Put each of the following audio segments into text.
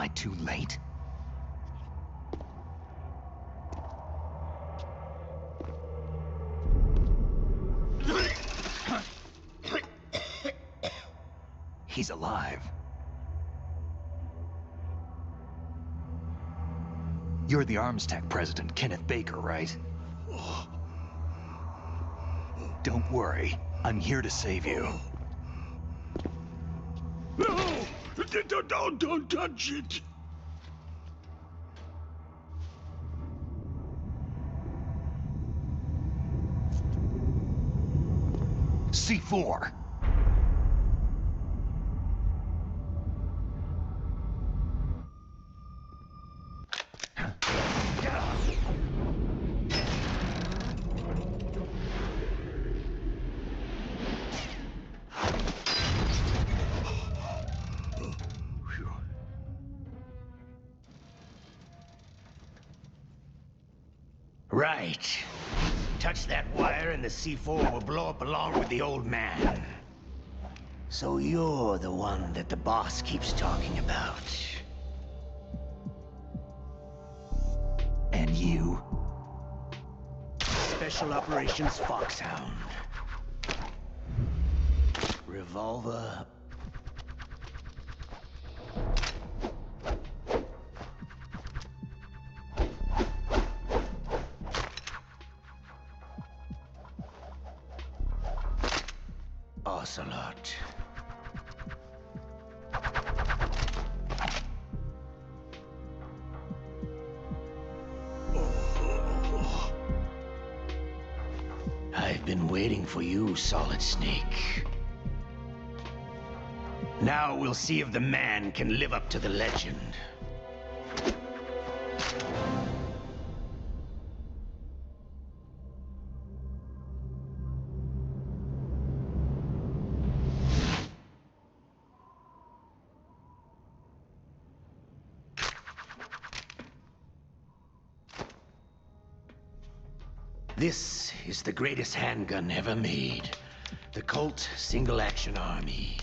I too late? He's alive. You're the Arms Tech president, Kenneth Baker, right? Don't worry. I'm here to save you. No! Don't touch it! C4. Right. Touch that wire and the C4 will blow up along with the old man. So you're the one that the boss keeps talking about. And you? Special Operations Foxhound. Revolver. Ocelot. I've been waiting for you, Solid Snake. Now we'll see if the man can live up to the legend. This is the greatest handgun ever made. The Colt Single Action Army.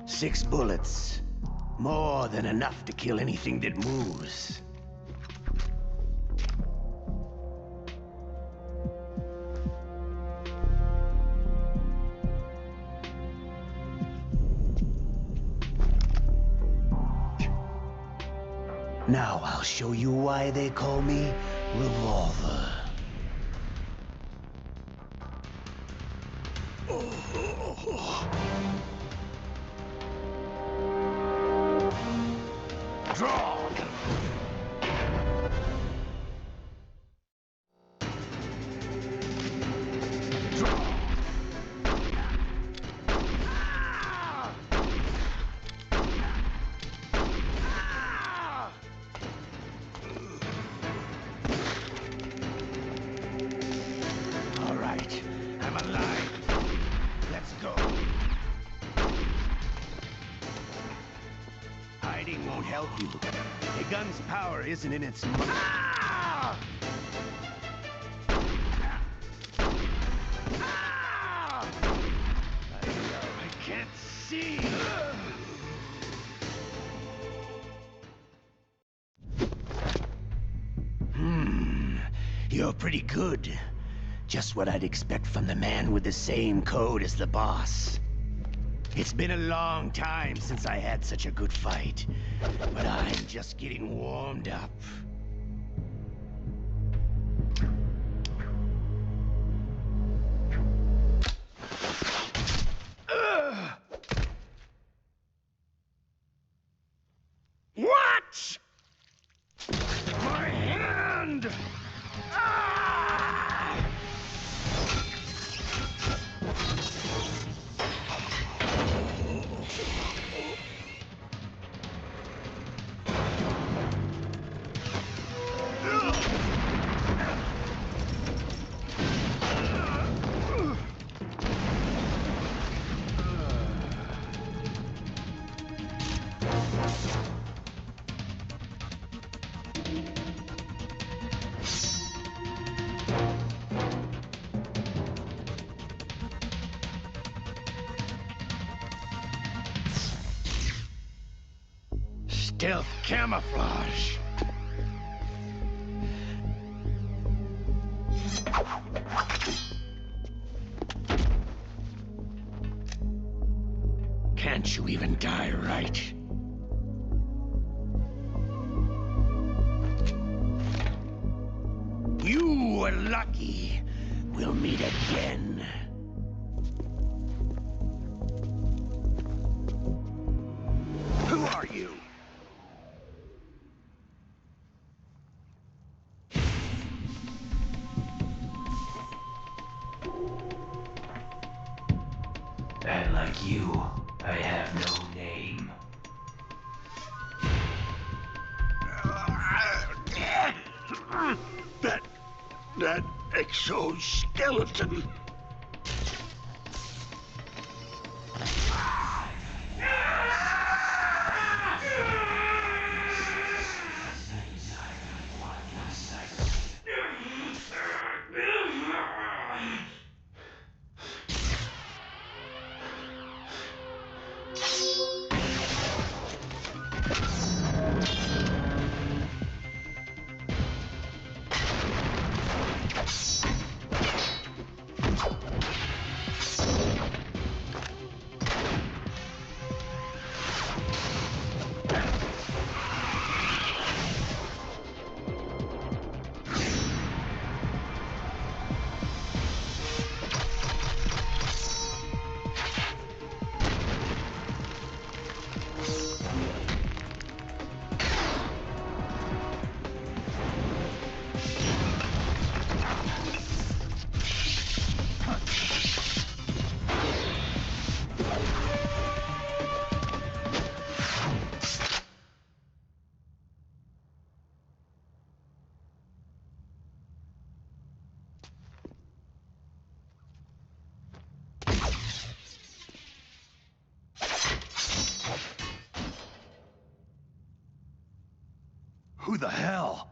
6 bullets. More than enough to kill anything that moves. Now I'll show you why they call me Revolver. Draw! Hiding won't help you. A gun's power isn't in its money. Ah! Ah! I can't see. You're pretty good. Just what I'd expect from the man with the same code as the boss. It's been a long time since I had such a good fight, but I'm just getting warmed up. What? My hand! Ah! Stealth camouflage. Can't you even die right? You were lucky. We'll meet again. Who are you? And like you, I have no name. That exoskeleton. Who the hell?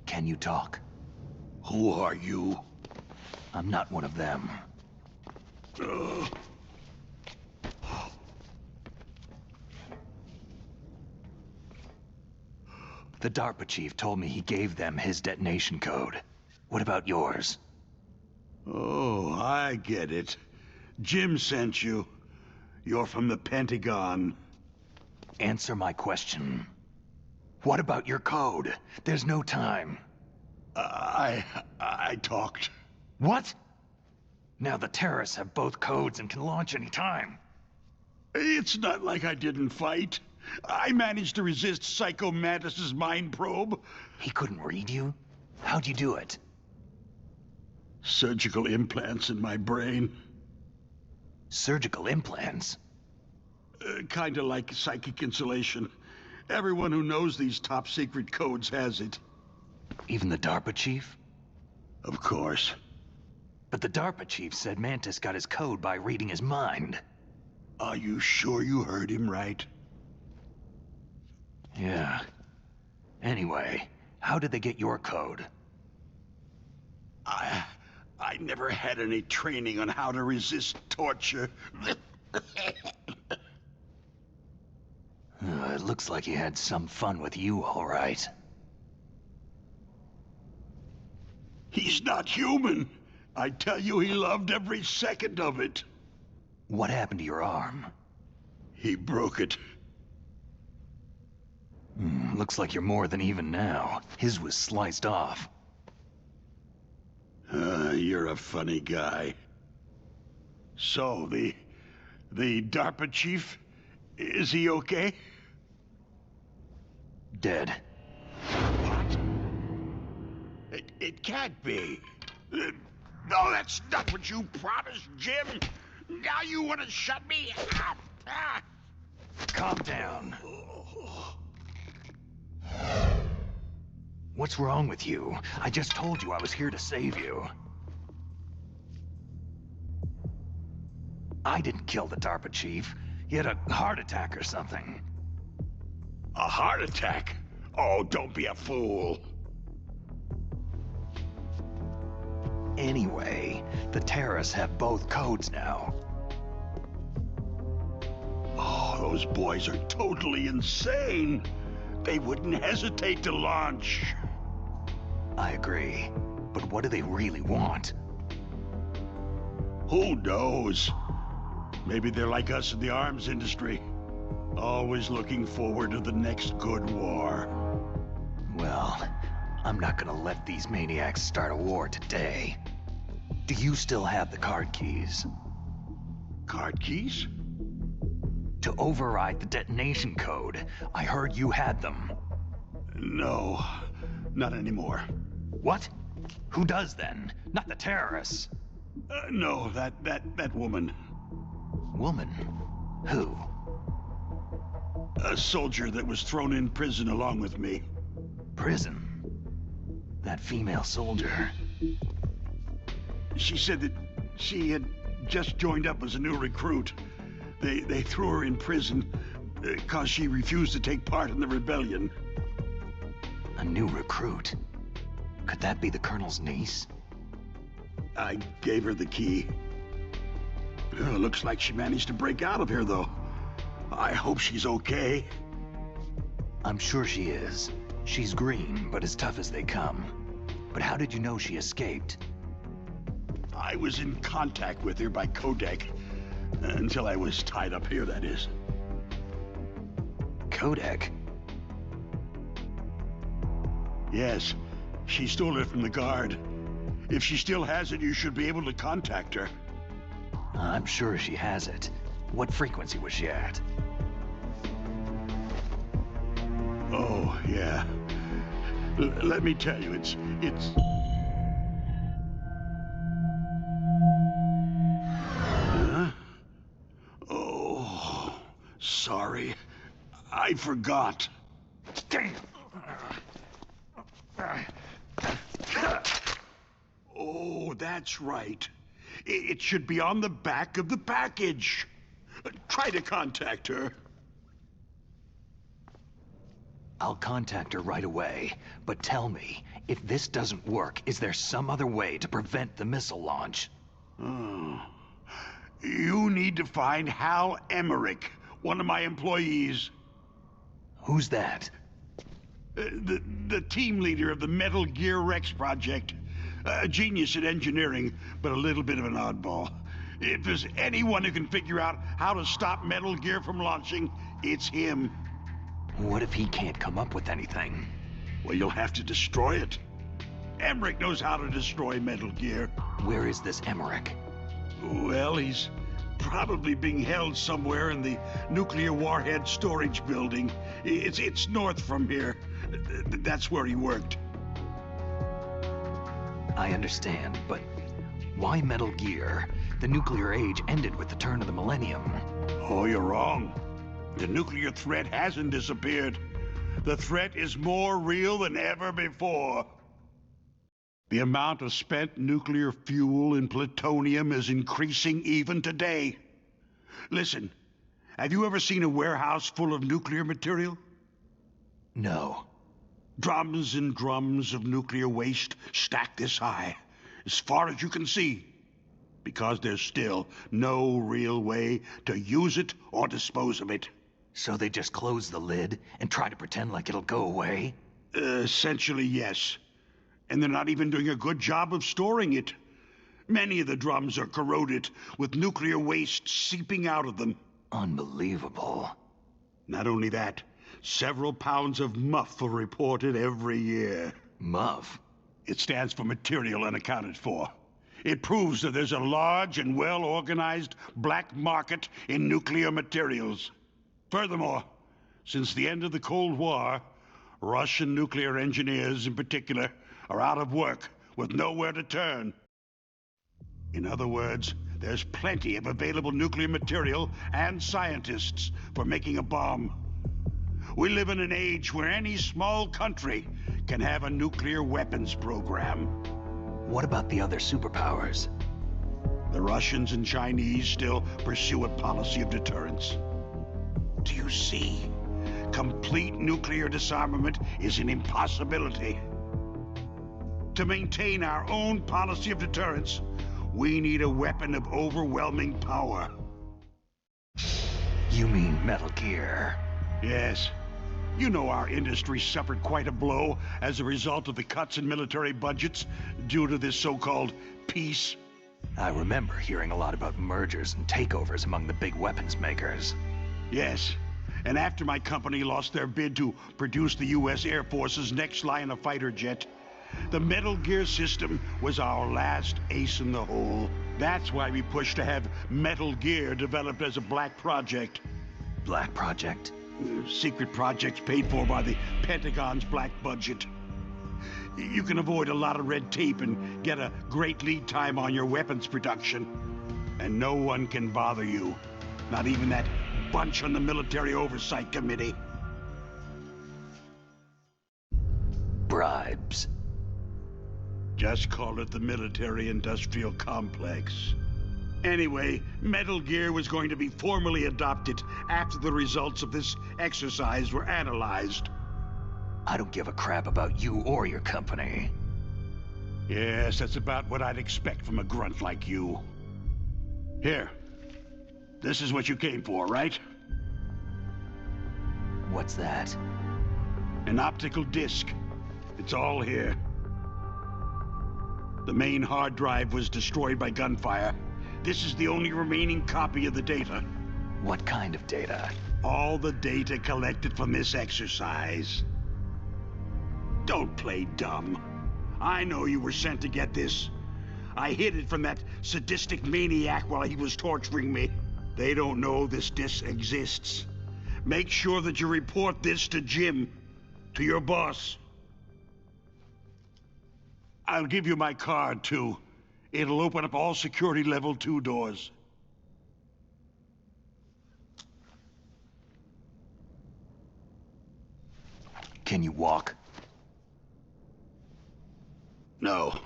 Can you talk? Who are you? I'm not one of them. The DARPA chief told me he gave them his detonation code. What about yours? Oh, I get it. Jim sent you. You're from the Pentagon. Answer my question. What about your code? There's no time. I talked. What? Now the terrorists have both codes and can launch any time. It's not like I didn't fight. I managed to resist Psycho Mantis's mind probe. He couldn't read you? How'd you do it? Surgical implants in my brain. Surgical implants? Kinda like psychic insulation. Everyone who knows these top-secret codes has it. Even the DARPA chief? Of course. But the DARPA chief said Mantis got his code by reading his mind. Are you sure you heard him right? Yeah. Anyway, how did they get your code? I never had any training on how to resist torture. It looks like he had some fun with you, all right. He's not human. I tell you, he loved every second of it. What happened to your arm? He broke it. Looks like you're more than even now. His was sliced off. You're a funny guy. So, the DARPA chief, is he okay? Dead. What? It can't be. No, that's not what you promised, Jim. Now you want to shut me up. Calm down. What's wrong with you? I just told you I was here to save you. I didn't kill the DARPA chief. He had a heart attack or something. A heart attack? Oh, don't be a fool. Anyway, the terrorists have both codes now. Oh, those boys are totally insane. They wouldn't hesitate to launch. I agree. But what do they really want? Who knows? Maybe they're like us in the arms industry. Always looking forward to the next good war. Well, I'm not gonna let these maniacs start a war today. Do you still have the card keys? Card keys? To override the detonation code. I heard you had them. No, not anymore. What? Who does then? Not the terrorists. No, that woman. Woman? Who? A soldier that was thrown in prison along with me. Prison? That female soldier. She said that she had just joined up as a new recruit. They threw her in prison because she refused to take part in the rebellion. A new recruit? Could that be the Colonel's niece? I gave her the key. Looks like she managed to break out of here, though. I hope she's okay. I'm sure she is. She's green, but as tough as they come. But how did you know she escaped? I was in contact with her by codec. Until I was tied up here, that is. Codec? Yes, she stole it from the guard. If she still has it, you should be able to contact her. I'm sure she has it. What frequency was she at? Oh, yeah. Let me tell you, it's... Huh? Oh, sorry. I forgot. Damn! Oh, that's right. It should be on the back of the package. Try to contact her. I'll contact her right away, but tell me, if this doesn't work, is there some other way to prevent the missile launch? Oh. You need to find Hal Emmerich, one of my employees. Who's that? The team leader of the Metal Gear Rex project. A genius at engineering, but a little bit of an oddball. If there's anyone who can figure out how to stop Metal Gear from launching, it's him. What if he can't come up with anything? Well, you'll have to destroy it. Emmerich knows how to destroy Metal Gear. Where is this Emmerich? Well, he's probably being held somewhere in the nuclear warhead storage building. It's north from here. That's where he worked. I understand, but why Metal Gear? The nuclear age ended with the turn of the millennium. Oh, you're wrong. The nuclear threat hasn't disappeared. The threat is more real than ever before. The amount of spent nuclear fuel and plutonium is increasing even today. Listen, have you ever seen a warehouse full of nuclear material? No. Drums and drums of nuclear waste stacked this high, as far as you can see, because there's still no real way to use it or dispose of it. So they just close the lid and try to pretend like it'll go away? Essentially, yes. And they're not even doing a good job of storing it. Many of the drums are corroded, with nuclear waste seeping out of them. Unbelievable. Not only that, several pounds of MUF are reported every year. MUF? It stands for material unaccounted for. It proves that there's a large and well-organized black market in nuclear materials. Furthermore, since the end of the Cold War, Russian nuclear engineers in particular are out of work with nowhere to turn. In other words, there's plenty of available nuclear material and scientists for making a bomb. We live in an age where any small country can have a nuclear weapons program. What about the other superpowers? The Russians and Chinese still pursue a policy of deterrence. Do you see? complete nuclear disarmament is an impossibility. To maintain our own policy of deterrence, we need a weapon of overwhelming power. You mean Metal Gear? Yes. You know our industry suffered quite a blow as a result of the cuts in military budgets due to this so-called peace. I remember hearing a lot about mergers and takeovers among the big weapons makers. Yes. And after my company lost their bid to produce the U.S. Air Force's next line of fighter jet, the Metal Gear system was our last ace in the hole. That's why we pushed to have Metal Gear developed as a black project. Black project? Secret projects paid for by the Pentagon's black budget. You can avoid a lot of red tape and get a great lead time on your weapons production. And no one can bother you. Not even that bunch on the Military Oversight Committee. Bribes. Just call it the military-industrial complex. Anyway, Metal Gear was going to be formally adopted after the results of this exercise were analyzed. I don't give a crap about you or your company. Yes, that's about what I'd expect from a grunt like you. Here. This is what you came for, right? What's that? An optical disc. It's all here. The main hard drive was destroyed by gunfire. This is the only remaining copy of the data. What kind of data? All the data collected from this exercise. Don't play dumb. I know you were sent to get this. I hid it from that sadistic maniac while he was torturing me. They don't know this disc exists. Make sure that you report this to Jim, to your boss. I'll give you my card, too. It'll open up all security level 2 doors. Can you walk? No.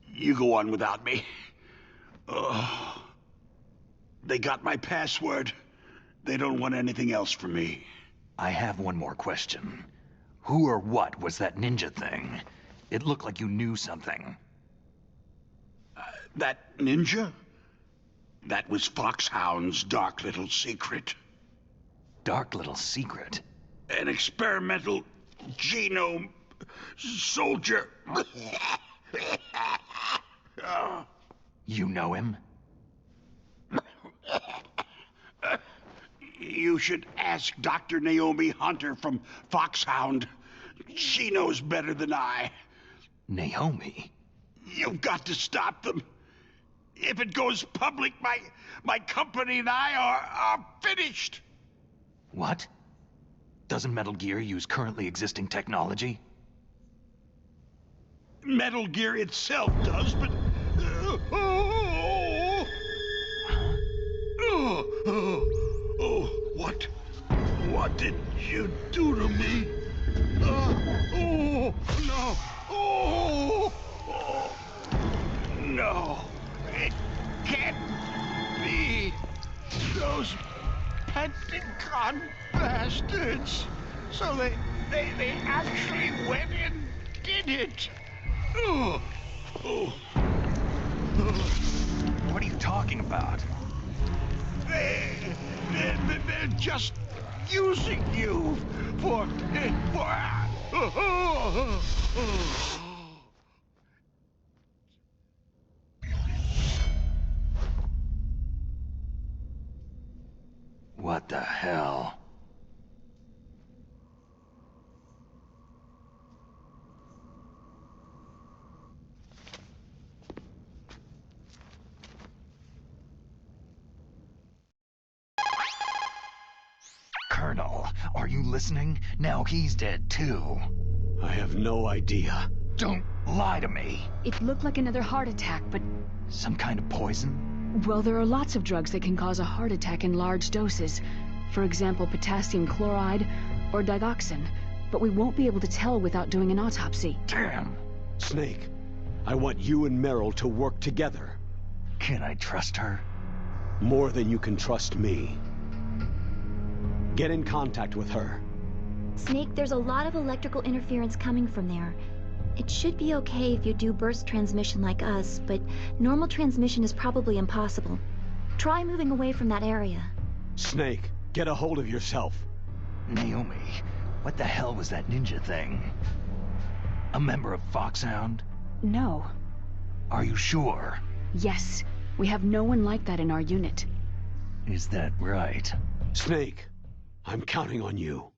You go on without me. Oh. They got my password. They don't want anything else from me. I have one more question. Who or what was that ninja thing? It looked like you knew something. That ninja? That was Foxhound's dark little secret. Dark little secret? An experimental genome soldier. You know him? You should ask Dr. Naomi Hunter from Foxhound. She knows better than I. Naomi? You've got to stop them. If it goes public, my company and I are finished. What? Doesn't Metal Gear use currently existing technology? Metal Gear itself does, but... What did you do to me? No! No! It can't be! Those Pentagon bastards! So they actually went and did it! What are you talking about? They're just using you for... What the hell? Colonel, are you listening? Now he's dead too. I have no idea. Don't lie to me. It looked like another heart attack, but... Some kind of poison? Well, there are lots of drugs that can cause a heart attack in large doses. For example, potassium chloride or digoxin. But we won't be able to tell without doing an autopsy. Damn. Snake, I want you and Meryl to work together. Can I trust her? More than you can trust me. Get in contact with her. Snake, there's a lot of electrical interference coming from there. It should be okay if you do burst transmission like us, but normal transmission is probably impossible. Try moving away from that area. Snake, get a hold of yourself. Naomi, what the hell was that ninja thing? A member of Foxhound? No. Are you sure? Yes. We have no one like that in our unit. Is that right? Snake, I'm counting on you.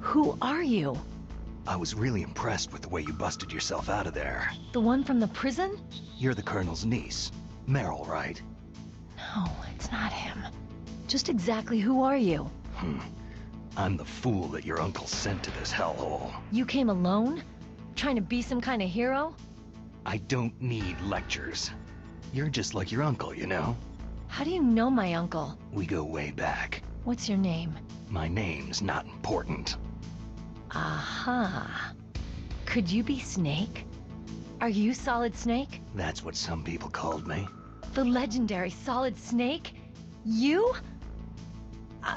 Who are you? I was really impressed with the way you busted yourself out of there. The one from the prison? You're the Colonel's niece. Meryl, right? No, it's not him. Just exactly who are you? I'm the fool that your uncle sent to this hellhole. You came alone? Trying to be some kind of hero? I don't need lectures. You're just like your uncle, you know? How do you know my uncle? We go way back. What's your name? My name's not important. Aha. Could you be Snake? Are you Solid Snake? That's what some people called me. The legendary Solid Snake? You?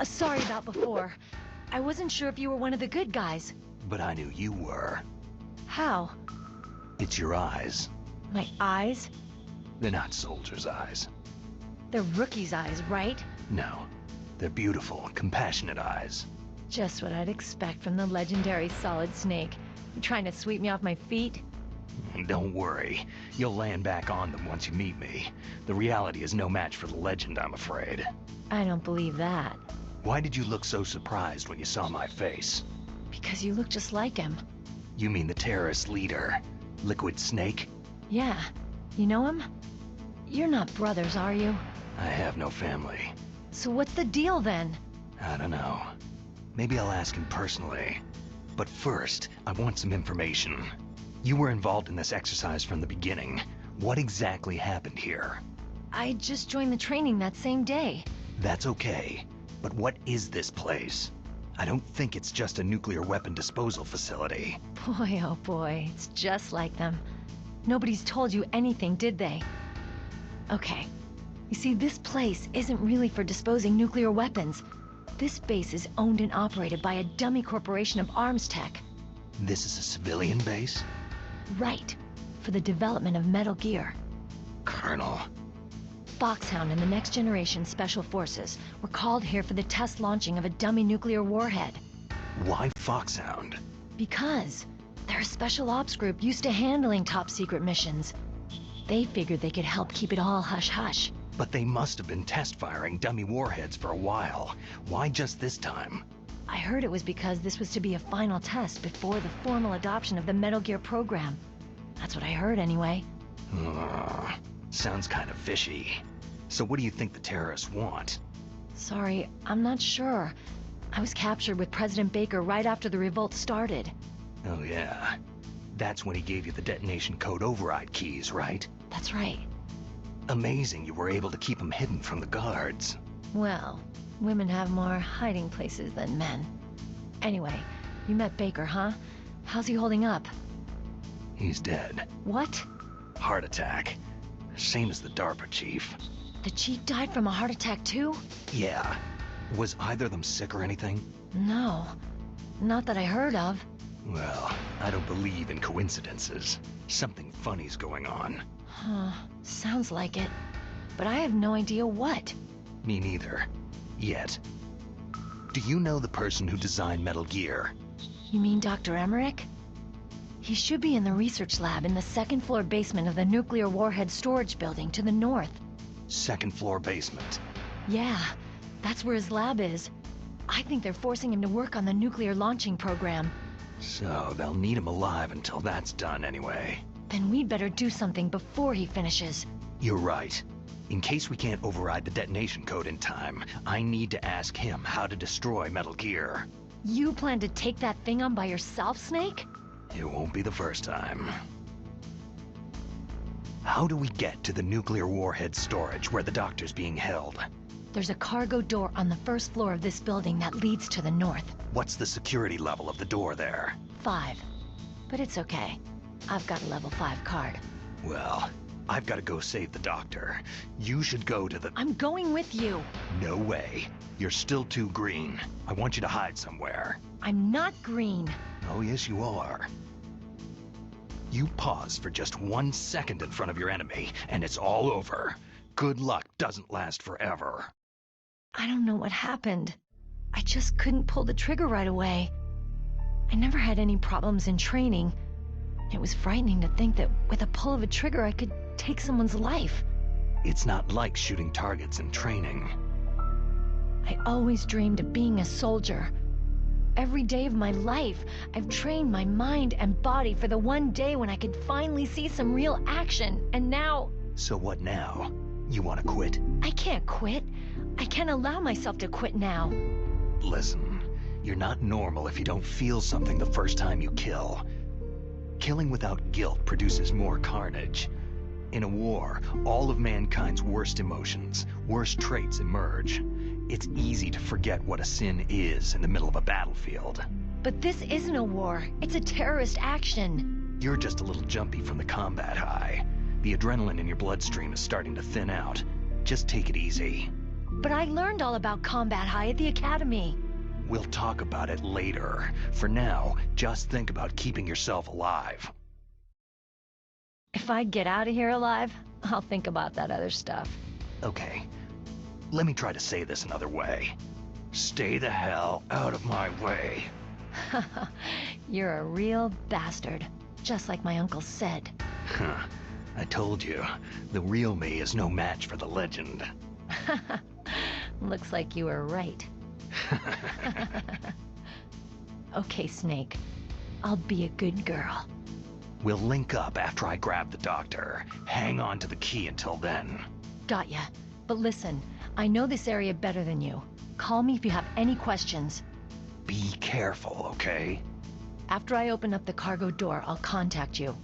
Sorry about before. I wasn't sure if you were one of the good guys. But I knew you were. How? It's your eyes. My eyes? They're not soldiers' eyes. They're rookie's eyes, right? No. They're beautiful, compassionate eyes. Just what I'd expect from the legendary Solid Snake. You trying to sweep me off my feet? Don't worry. You'll land back on them once you meet me. The reality is no match for the legend, I'm afraid. I don't believe that. Why did you look so surprised when you saw my face? Because you look just like him. You mean the terrorist leader, Liquid Snake? Yeah. You know him? You're not brothers, are you? I have no family. So what's the deal then? I don't know. Maybe I'll ask him personally. But first, I want some information. You were involved in this exercise from the beginning. What exactly happened here? I just joined the training that same day. That's okay. But what is this place? I don't think it's just a nuclear weapon disposal facility. Boy, oh boy, it's just like them. Nobody's told you anything, did they? Okay. You see, this place isn't really for disposing nuclear weapons. This base is owned and operated by a dummy corporation of arms tech. This is a civilian base? Right. For the development of Metal Gear. Colonel. Foxhound and the Next Generation Special Forces were called here for the test launching of a dummy nuclear warhead. Why Foxhound? Because they're a special ops group used to handling top-secret missions. They figured they could help keep it all hush-hush. But they must have been test-firing dummy warheads for a while. Why just this time? I heard it was because this was to be a final test before the formal adoption of the Metal Gear program. That's what I heard anyway. Sounds kind of fishy. So what do you think the terrorists want? Sorry, I'm not sure. I was captured with President Baker right after the revolt started. Oh yeah. That's when he gave you the detonation code override keys, right? That's right. Amazing you were able to keep them hidden from the guards. Well, women have more hiding places than men. Anyway, you met Baker, huh? How's he holding up? He's dead. What? Heart attack. Same as the DARPA chief. The chief died from a heart attack too? Yeah. Was either of them sick or anything? No. Not that I heard of. Well, I don't believe in coincidences. Something funny's going on. Huh. Sounds like it. But I have no idea what. Me neither. Yet. Do you know the person who designed Metal Gear? You mean Dr. Emmerich? He should be in the research lab in the second-floor basement of the nuclear warhead storage building to the north. Second floor basement. Yeah, that's where his lab is. I think they're forcing him to work on the nuclear launching program. So they'll need him alive until that's done anyway. Then we'd better do something before he finishes. You're right. In case we can't override the detonation code in time, I need to ask him how to destroy Metal Gear. You plan to take that thing on by yourself, Snake? It won't be the first time. How do we get to the nuclear warhead storage where the doctor's being held? There's a cargo door on the first floor of this building that leads to the north. What's the security level of the door there? 5. But it's okay. I've got a level 5 card. Well, I've got to go save the doctor. You should go to the... I'm going with you. No way. You're still too green. I want you to hide somewhere. I'm not green. Oh, yes, you are. You pause for just 1 second in front of your enemy, and it's all over. Good luck doesn't last forever. I don't know what happened. I just couldn't pull the trigger right away. I never had any problems in training. It was frightening to think that with a pull of a trigger I could take someone's life. It's not like shooting targets in training. I always dreamed of being a soldier. Every day of my life, I've trained my mind and body for the one day when I could finally see some real action, and now... So what now? You want to quit? I can't quit. I can't allow myself to quit now. Listen, you're not normal if you don't feel something the first time you kill. Killing without guilt produces more carnage. In a war, all of mankind's worst emotions, worst traits emerge. It's easy to forget what a sin is in the middle of a battlefield. But this isn't a war. It's a terrorist action. You're just a little jumpy from the combat high. The adrenaline in your bloodstream is starting to thin out. Just take it easy. But I learned all about combat high at the academy. We'll talk about it later. For now, just think about keeping yourself alive. If I get out of here alive, I'll think about that other stuff. Okay. Let me try to say this another way. Stay the hell out of my way. You're a real bastard, just like my uncle said. Huh. I told you, the real me is no match for the legend. Looks like you were right. Okay, Snake. I'll be a good girl. We'll link up after I grab the doctor. Hang on to the key until then. Got ya. But listen, I know this area better than you. Call me if you have any questions. Be careful, okay? After I open up the cargo door, I'll contact you.